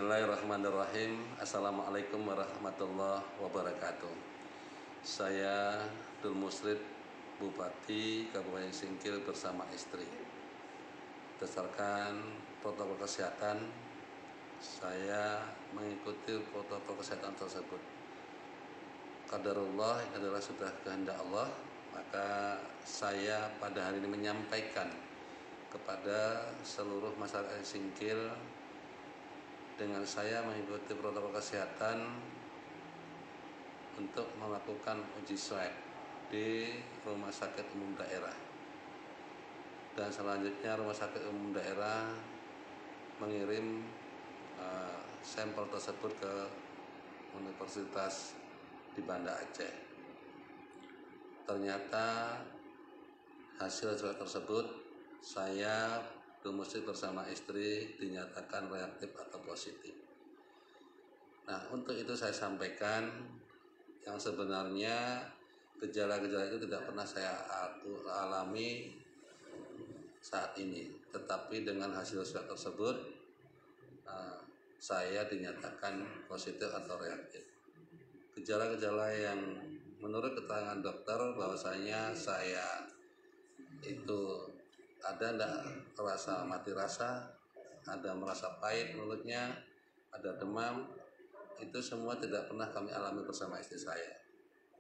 Bismillahirrahmanirrahim. Assalamualaikum warahmatullahi wabarakatuh. Saya Dul Musrid, Bupati Kabupaten Singkil bersama istri. Berdasarkan protokol kesehatan, saya mengikuti protokol kesehatan tersebut. Qadarullah adalah sudah kehendak Allah, maka saya pada hari ini menyampaikan kepada seluruh masyarakat Singkil dengan saya mengikuti protokol kesehatan untuk melakukan uji swab di Rumah Sakit Umum Daerah. Dan selanjutnya Rumah Sakit Umum Daerah mengirim sampel tersebut ke Universitas di Banda Aceh. Ternyata hasil swab tersebut saya Musrid bersama istri dinyatakan reaktif atau positif. Nah, untuk itu saya sampaikan yang sebenarnya gejala-gejala itu tidak pernah saya alami saat ini, tetapi dengan hasil swab tersebut saya dinyatakan positif atau reaktif. Gejala-gejala yang menurut keterangan dokter bahwasanya saya itu ada rasa mati rasa, ada merasa pahit mulutnya, ada demam, itu semua tidak pernah kami alami bersama istri saya.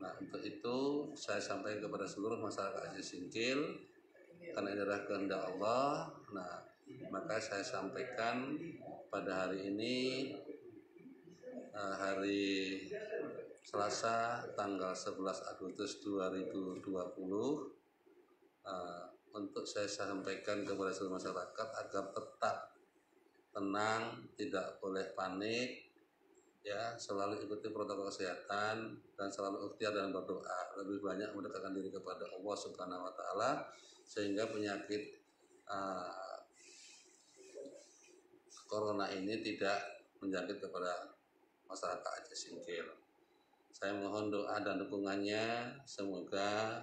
Nah, untuk itu saya sampaikan kepada seluruh masyarakat Aceh Singkil, karena ini adalah kehendak Allah. Nah, maka saya sampaikan pada hari ini, hari Selasa tanggal 11 Agustus 2020, untuk saya sampaikan kepada seluruh masyarakat agar tetap tenang, tidak boleh panik, ya, selalu ikuti protokol kesehatan dan selalu ikhtiar dan berdoa, lebih banyak mendekatkan diri kepada Allah Subhanahu wa Ta'ala, sehingga penyakit corona ini tidak menjangkit kepada masyarakat Aceh Singkil. Saya mohon doa dan dukungannya, semoga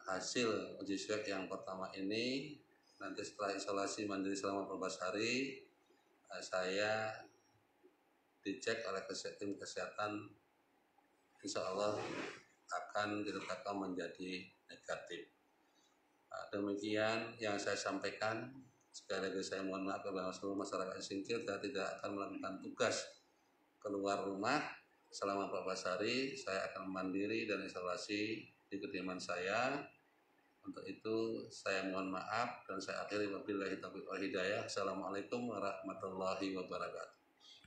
hasil uji swab yang pertama ini nanti setelah isolasi mandiri selama 14 hari saya dicek oleh tim kesehatan, insya Allah akan ditetapkan menjadi negatif. Demikian yang saya sampaikan. Sekali lagi saya mohon maaf kepada seluruh masyarakat Singkil, saya tidak akan melakukan tugas keluar rumah selama 14 hari. Saya akan mandiri dan isolasi di kediaman saya. Untuk itu saya mohon maaf dan saya akhiri wabillahi taufiq wal hidayah. Assalamualaikum warahmatullahi wabarakatuh.